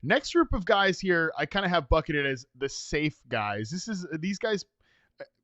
Next group of guys here, I kind of have bucketed as the safe guys. These guys,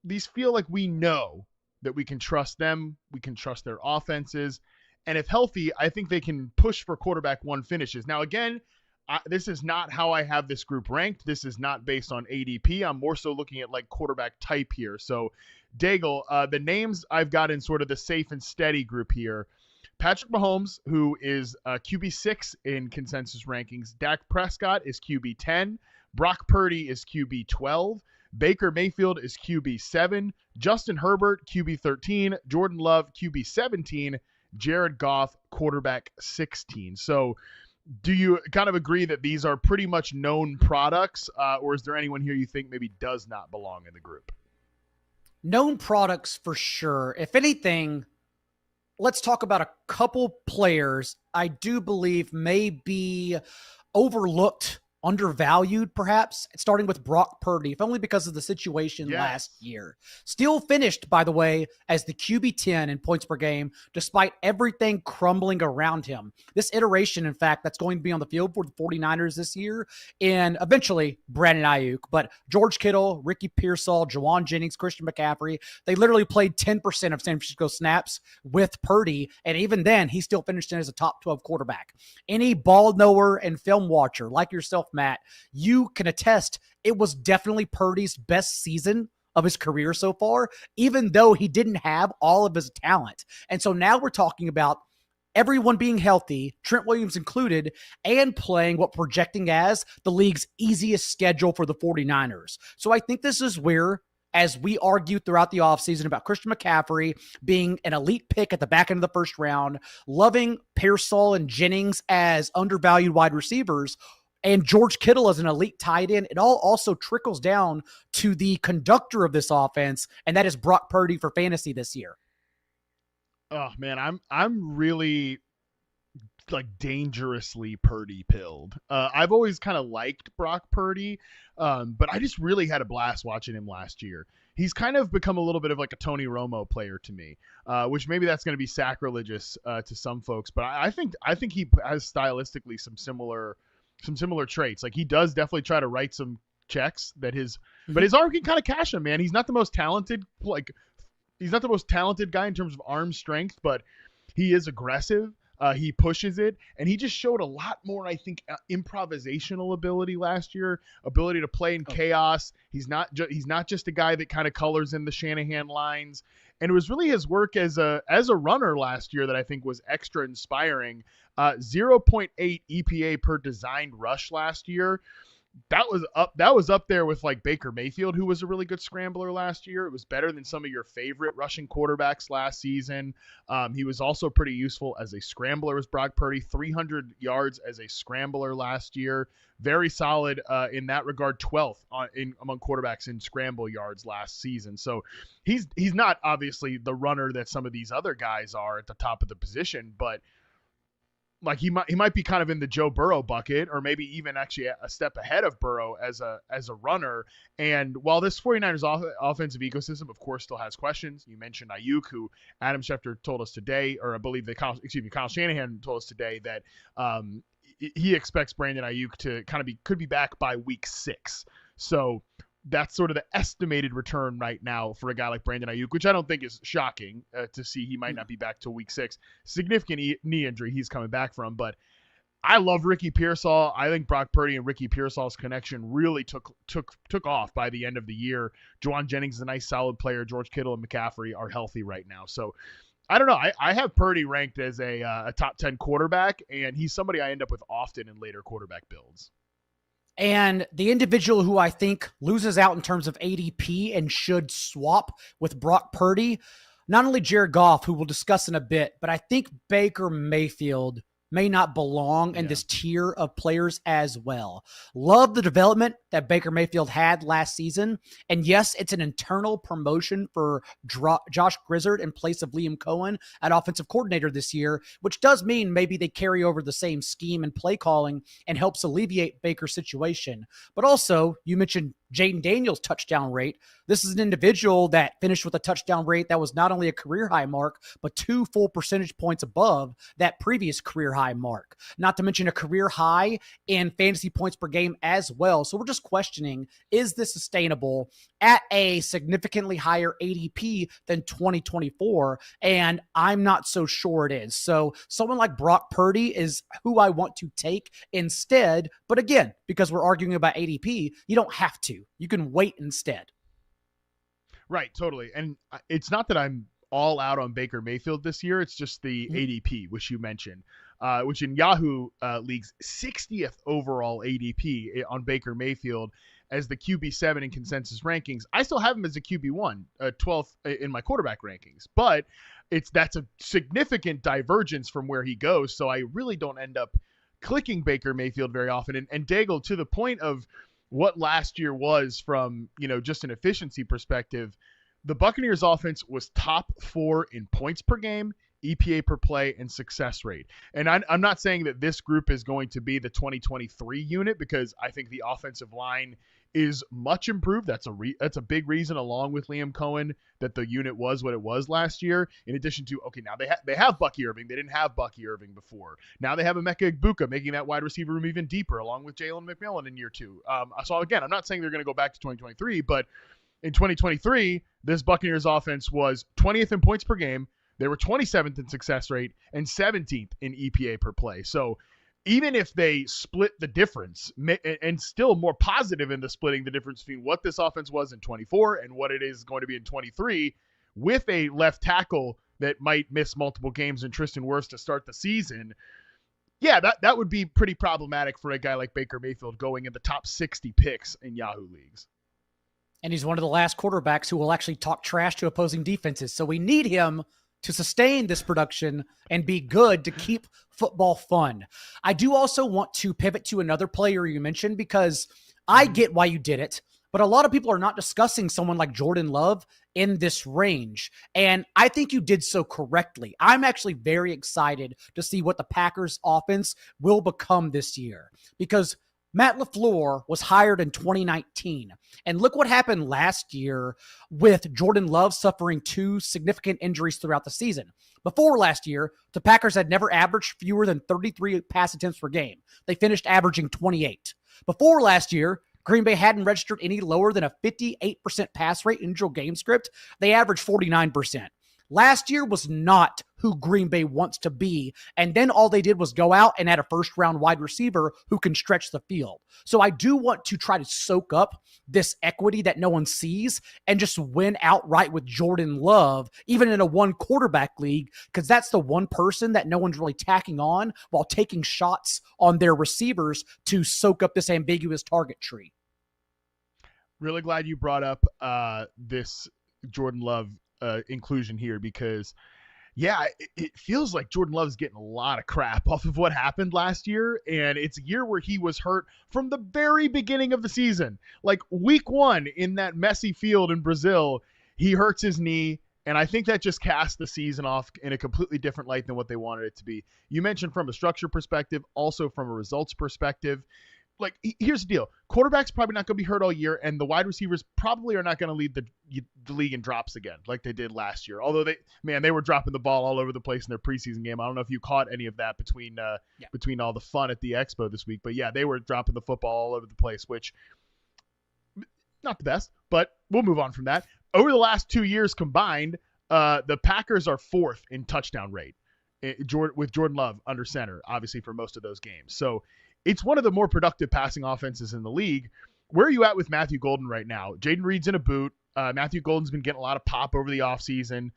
these feel like we know that we can trust them. We can trust their offenses. And if healthy, I think they can push for quarterback one finishes. Now, again, this is not how I have this group ranked. This is not based on ADP. I'm more so looking at like quarterback type here. So, Daigle, the names I've got in sort of the safe and steady group here. Patrick Mahomes, who is QB6 in consensus rankings. Dak Prescott is QB10. Brock Purdy is QB12. Baker Mayfield is QB7. Justin Herbert, QB13. Jordan Love, QB17. Jared Goff, quarterback 16. So do you kind of agree that these are pretty much known products, or is there anyone here you think maybe does not belong in the group? Known products for sure. If anything, let's talk about a couple players I do believe may be overlooked, undervalued perhaps, starting with Brock Purdy, if only because of the situation last year. Still finished, by the way, as the QB10 in points per game, despite everything crumbling around him. This iteration, in fact, that's going to be on the field for the 49ers this year, and eventually Brandon Ayuk, but George Kittle, Ricky Pearsall, Juwan Jennings, Christian McCaffrey, they literally played 10% of San Francisco snaps with Purdy, and even then, he still finished in as a top 12 quarterback. Any ball knower and film watcher like yourself, Matt, you can attest it was definitely Purdy's best season of his career so far, even though he didn't have all of his talent. And so now we're talking about everyone being healthy, Trent Williams included, and playing what projecting as the league's easiest schedule for the 49ers. So I think this is where, as we argued throughout the offseason about Christian McCaffrey being an elite pick at the back end of the first round, loving Pearsall and Jennings as undervalued wide receivers, and George Kittle as an elite tight end, it all also trickles down to the conductor of this offense, and that is Brock Purdy for fantasy this year. Oh man, I'm really like dangerously Purdy pilled. I've always kind of liked Brock Purdy, but I just really had a blast watching him last year. He's kind of become a little bit of like a Tony Romo player to me, which maybe that's going to be sacrilegious to some folks, but I think he has stylistically some similar traits. Like he does definitely try to write some checks that but his arm can kind of cash him, man. He's not the most talented, guy in terms of arm strength, but he is aggressive. He pushes it, and he just showed a lot more, I think, improvisational ability last year, ability to play in chaos. He's not just a guy that kind of colors in the Shanahan lines. And it was really his work as a runner last year that I think was extra inspiring. 0.8 EPA per designed rush last year. That was up there with like Baker Mayfield, who was a really good scrambler last year. It was better than some of your favorite rushing quarterbacks last season. He was also pretty useful as a scrambler as Brock Purdy, 300 yards as a scrambler last year. Very solid in that regard, 12th among quarterbacks in scramble yards last season. So he's not obviously the runner that some of these other guys are at the top of the position, but like he might be kind of in the Joe Burrow bucket, or maybe even actually a step ahead of Burrow as a runner. And while this 49ers offensive ecosystem, of course, still has questions, you mentioned Ayuk, who Adam Schefter told us today, or I believe Kyle Shanahan told us today that he expects Brandon Ayuk to could be back by week 6. So that's sort of the estimated return right now for a guy like Brandon Ayuk, which I don't think is shocking to see. He might not be back till week 6. Significant knee injury he's coming back from, but I love Ricky Pearsall. I think Brock Purdy and Ricky Pearsall's connection really took off by the end of the year. Juwan Jennings is a nice solid player. George Kittle and McCaffrey are healthy right now. So I don't know. I have Purdy ranked as a top 10 quarterback, and he's somebody I end up with often in later quarterback builds. And the individual who I think loses out in terms of ADP and should swap with Brock Purdy, not only Jared Goff, who we'll discuss in a bit, but I think Baker Mayfield may not belong in this tier of players as well. Love the development that Baker Mayfield had last season. And yes, it's an internal promotion for Josh Grizzard in place of Liam Cohen at offensive coordinator this year, which does mean maybe they carry over the same scheme and play calling and helps alleviate Baker's situation. But also, you mentioned Jaden Daniels' touchdown rate. This is an individual that finished with a touchdown rate that was not only a career high mark, but 2 full percentage points above that previous career high mark. Not to mention a career high in fantasy points per game as well. So we're just questioning, is this sustainable at a significantly higher ADP than 2024? And I'm not so sure it is. So someone like Brock Purdy is who I want to take instead. But again, because we're arguing about ADP, you don't have to. You can wait instead. Right, totally. And it's not that I'm all out on Baker Mayfield this year. It's just the ADP, which you mentioned, which in Yahoo League's 60th overall ADP on Baker Mayfield as the QB7 in consensus rankings. I still have him as a QB1, 12th in my quarterback rankings, but that's a significant divergence from where he goes. So I really don't end up clicking Baker Mayfield very often. And Daigle, to the point of what last year was from, just an efficiency perspective, the Buccaneers offense was top 4 in points per game, EPA per play, and success rate. And I'm not saying that this group is going to be the 2023 unit, because I think the offensive line is much improved. That's a big reason, along with Liam Cohen, that the unit was what it was last year. In addition to, okay, now they have Bucky Irving. They didn't have Bucky Irving before. Now they have Emeka Egbuka, making that wide receiver room even deeper, along with Jalen McMillan in year 2. So again, I'm not saying they're going to go back to 2023, but in 2023, this Buccaneers offense was 20th in points per game. They were 27th in success rate and 17th in EPA per play. So even if they split the difference, and still more positive in the splitting the difference between what this offense was in 24 and what it is going to be in 23, with a left tackle that might miss multiple games and Tristan Wirfs to start the season, yeah, that would be pretty problematic for a guy like Baker Mayfield going in the top 60 picks in Yahoo leagues. And he's one of the last quarterbacks who will actually talk trash to opposing defenses. So we need him to sustain this production and be good to keep football fun. I do also want to pivot to another player you mentioned, because I get why you did it, but a lot of people are not discussing someone like Jordan Love in this range. And I think you did so correctly. I'm actually very excited to see what the Packers offense will become this year, because Matt LaFleur was hired in 2019. And look what happened last year with Jordan Love suffering 2 significant injuries throughout the season. Before last year, the Packers had never averaged fewer than 33 pass attempts per game. They finished averaging 28. Before last year, Green Bay hadn't registered any lower than a 58% pass rate in neutral game script. They averaged 49%. Last year was not who Green Bay wants to be. And then all they did was go out and add a first-round wide receiver who can stretch the field. So I do want to try to soak up this equity that no one sees and just win outright with Jordan Love, even in a one-quarterback league, because that's the one person that no one's really tacking on while taking shots on their receivers to soak up this ambiguous target tree. Really glad you brought up this Jordan Love inclusion here, because it feels like Jordan Love's getting a lot of crap off of what happened last year, and it's a year where he was hurt from the very beginning of the season. Like week 1 in that messy field in Brazil, he hurts his knee, and I think that just cast the season off in a completely different light than what they wanted it to be. You mentioned from a structure perspective, also from a results perspective. Like, here's the deal. Quarterback's probably not going to be hurt all year, and the wide receivers probably are not going to lead the league in drops again like they did last year. Although they were dropping the ball all over the place in their preseason game. I don't know if you caught any of that between all the fun at the Expo this week. But, yeah, they were dropping the football all over the place, which not the best, but we'll move on from that. Over the last 2 years combined, the Packers are 4th in touchdown rate with Jordan Love under center, obviously, for most of those games. So it's one of the more productive passing offenses in the league. Where are you at with Matthew Golden right now? Jaden Reed's in a boot. Matthew Golden's been getting a lot of pop over the offseason.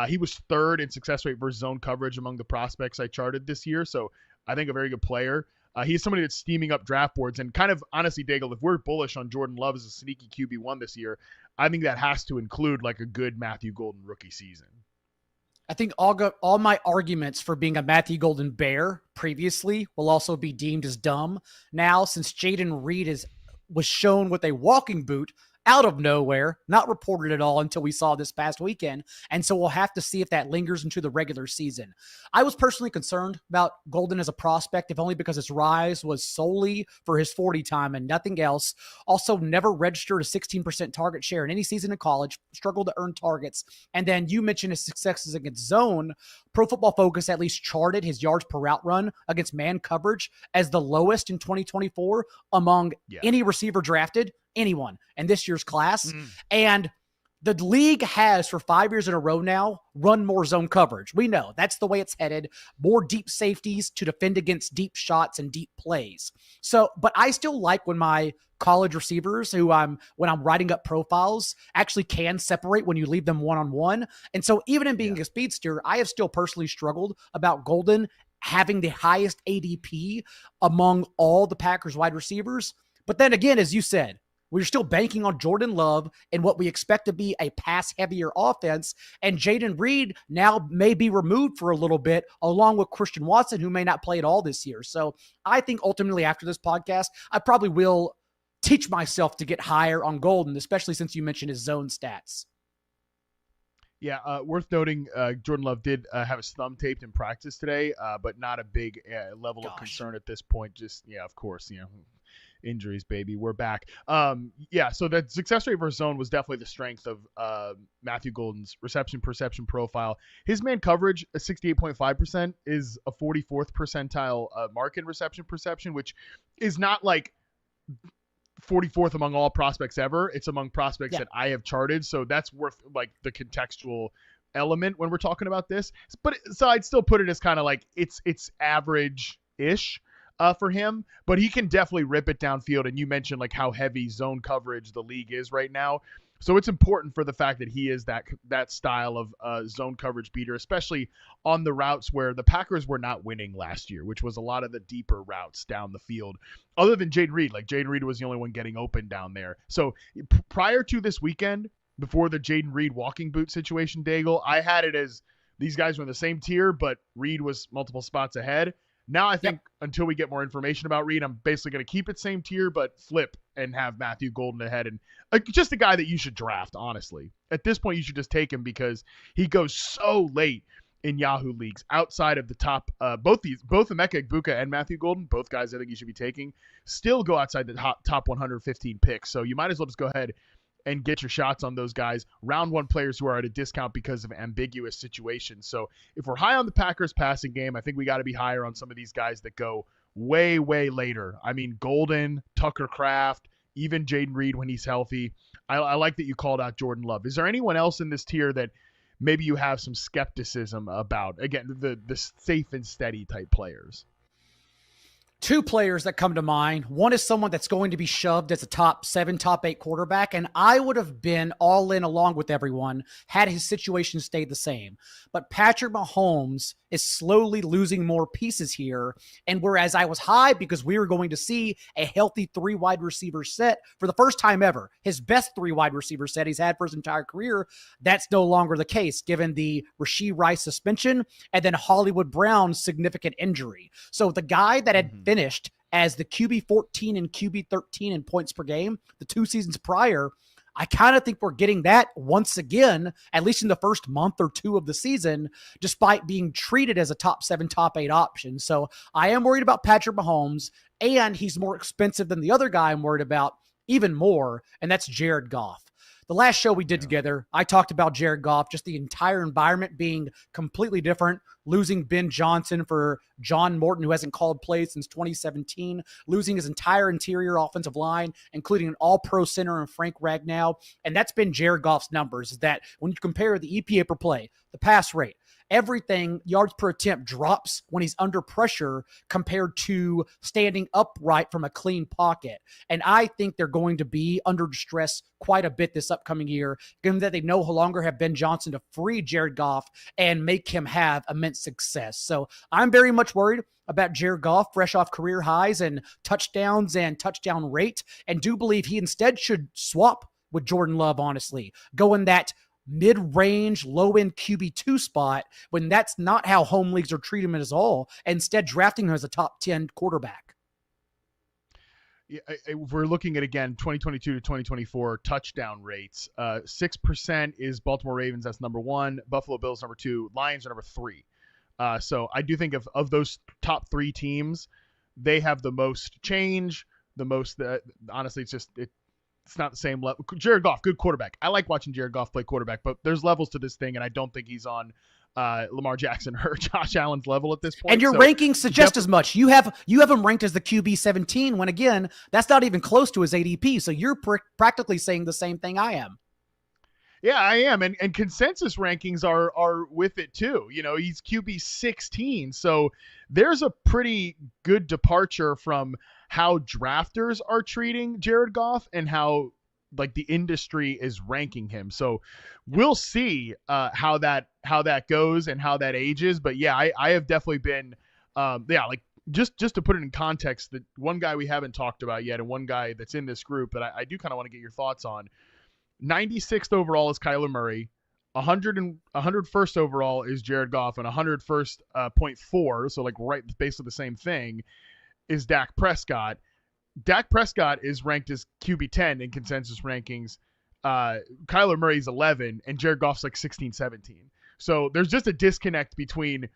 He was 3rd in success rate versus zone coverage among the prospects I charted this year, so I think a very good player. He's somebody that's steaming up draft boards, and kind of honestly, Daigle, if we're bullish on Jordan Love as a sneaky QB1 this year, I think that has to include like a good Matthew Golden rookie season. I think all my arguments for being a Matthew Golden bear previously will also be deemed as dumb now, since Jaden Reed was shown with a walking boot out of nowhere, not reported at all until we saw this past weekend. And so we'll have to see if that lingers into the regular season. I was personally concerned about Golden as a prospect, if only because his rise was solely for his 40 time and nothing else. Also, never registered a 16% target share in any season in college, struggled to earn targets. And then you mentioned his successes against zone. Pro Football Focus at least charted his yards per route run against man coverage as the lowest in 2024 among any receiver drafted, anyone in this year's class. And the league has for 5 years in a row now run more zone coverage. We know that's the way it's headed. More deep safeties to defend against deep shots and deep plays. So, but I still like when my college receivers when I'm writing up profiles actually can separate when you leave them one-on-one. And so even in being a speedster, I have still personally struggled about Golden having the highest ADP among all the Packers wide receivers. But then again, as you said, we're still banking on Jordan Love and what we expect to be a pass-heavier offense. And Jaden Reed now may be removed for a little bit, along with Christian Watson, who may not play at all this year. So I think ultimately after this podcast, I probably will teach myself to get higher on Golden, especially since you mentioned his zone stats. Yeah, worth noting, Jordan Love did have his thumb taped in practice today, but not a big level of concern at this point. Just, of course, injuries, baby. We're back. So the success rate versus zone was definitely the strength of Matthew Golden's reception perception profile. His man coverage, 68.5%, is a 44th percentile mark in reception perception, which is not like 44th among all prospects ever. It's among prospects that I have charted. So that's worth like the contextual element when we're talking about this. But so I'd still put it as kind of like it's average-ish for him, but he can definitely rip it downfield. And you mentioned like how heavy zone coverage the league is right now. So it's important for the fact that he is that style of zone coverage beater, especially on the routes where the Packers were not winning last year, which was a lot of the deeper routes down the field. Other than Jaden Reed, like Jaden Reed was the only one getting open down there. So prior to this weekend, before the Jaden Reed walking boot situation, Daigle, I had it as these guys were in the same tier, but Reed was multiple spots ahead. Now I think until we get more information about Reed, I'm basically going to keep it same tier, but flip and have Matthew Golden ahead. And just a guy that you should draft, honestly. At this point, you should just take him because he goes so late in Yahoo leagues outside of the top. Both Emeka Egbuka and Matthew Golden, both guys I think you should be taking, still go outside the top 115 picks. So you might as well just go ahead and get your shots on those guys. Round one players who are at a discount because of ambiguous situations. So if we're high on the Packers passing game, I think we got to be higher on some of these guys that go way, way later. I mean, Golden, Tucker Kraft, even Jaden Reed when he's healthy. I like that you called out Jordan Love. Is there anyone else in this tier that maybe you have some skepticism about? Again, the safe and steady type players. Two players that come to mind. One is someone that's going to be shoved as a top 7, top 8 quarterback, and I would have been all in along with everyone had his situation stayed the same. But Patrick Mahomes is slowly losing more pieces here, and whereas I was high because we were going to see a healthy 3 wide receiver set for the first time ever, his best 3 wide receiver set he's had for his entire career, that's no longer the case given the Rashee Rice suspension and then Hollywood Brown's significant injury. So the guy that had finished as the QB 14 and QB 13 in points per game the 2 seasons prior, I kind of think we're getting that once again, at least in the first month or 2 of the season, despite being treated as a top 7, top 8 option. So I am worried about Patrick Mahomes, and he's more expensive than the other guy I'm worried about even more, and that's Jared Goff. The last show we did together, I talked about Jared Goff, just the entire environment being completely different, losing Ben Johnson for John Morton, who hasn't called plays since 2017, losing his entire interior offensive line, including an all-pro center and Frank Ragnow. And that's been Jared Goff's numbers, is that when you compare the EPA per play, the pass rate, everything, yards per attempt drops when he's under pressure compared to standing upright from a clean pocket. And I think they're going to be under stress quite a bit this upcoming year, given that they no longer have Ben Johnson to free Jared Goff and make him have immense success. So I'm very much worried about Jared Goff, fresh off career highs and touchdowns and touchdown rate, and do believe he instead should swap with Jordan Love, honestly, go in that mid-range, low-end QB2 spot when that's not how home leagues are treating him at all, instead drafting him as a top 10 quarterback. if we're looking at, again, 2022 to 2024 touchdown rates, 6% is Baltimore Ravens. That's number one. Buffalo Bills, number two. Lions are number three. So I do think of those top three teams, they have the most change, the most, honestly, it's not the same level. Jared Goff, good quarterback. I like watching Jared Goff play quarterback, but there's levels to this thing, and I don't think he's on Lamar Jackson or Josh Allen's level at this point. And your rankings suggest as much. You have him ranked as the QB 17 when, again, that's not even close to his ADP. So you're practically saying the same thing I am. Yeah, I am. And consensus rankings are with it too. You know, he's QB 16. So there's a pretty good departure from how drafters are treating Jared Goff and how like the industry is ranking him. So we'll see how that goes and how that ages. But yeah, I have definitely been like just to put it in context, that one guy we haven't talked about yet and one guy that's in this group that I do kind of want to get your thoughts on. 96th overall is Kyler Murray. 101st overall is Jared Goff, and 101st.4, so like right basically the same thing, is Dak Prescott. Dak Prescott is ranked as QB 10 in consensus rankings. Kyler Murray's 11, and Jared Goff's like 16, 17. So there's just a disconnect between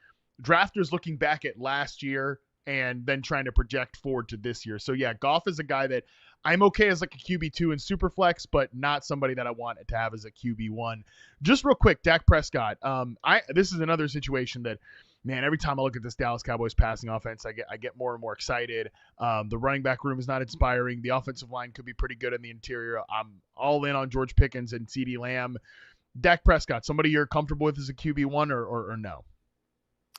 drafters looking back at last year and then trying to project forward to this year. So yeah, Goff is a guy that I'm okay as like a QB2 in Superflex, but not somebody that I want to have as a QB1. Just real quick, Dak Prescott. This is another situation that, man, every time I look at this Dallas Cowboys passing offense, I get more and more excited. The running back room is not inspiring. The offensive line could be pretty good in the interior. I'm all in on George Pickens and CeeDee Lamb. Dak Prescott, somebody you're comfortable with as a QB1 or no?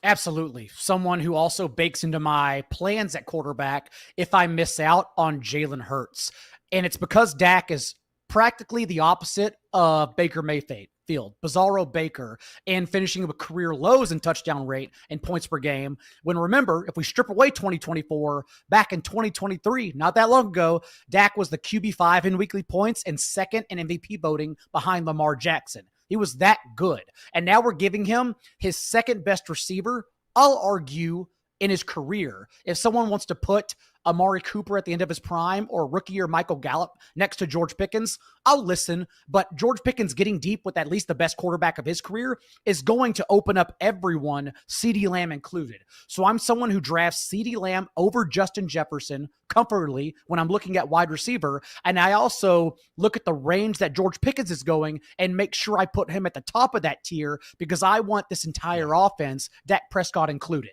Absolutely. Someone who also bakes into my plans at quarterback if I miss out on Jalen Hurts. And it's because Dak is practically the opposite of Baker Mayfield, Bizarro Baker, and finishing with career lows in touchdown rate and points per game. When, remember, if we strip away 2024, back in 2023, not that long ago, Dak was the QB5 in weekly points and second in MVP voting behind Lamar Jackson. He was that good. And now we're giving him his second best receiver, I'll argue, in his career. If someone wants to put Amari Cooper at the end of his prime or rookie year Michael Gallup next to George Pickens, I'll listen. But George Pickens getting deep with at least the best quarterback of his career is going to open up everyone, CeeDee Lamb included. So I'm someone who drafts CeeDee Lamb over Justin Jefferson comfortably when I'm looking at wide receiver. And I also look at the range that George Pickens is going and make sure I put him at the top of that tier because I want this entire offense, Dak Prescott included.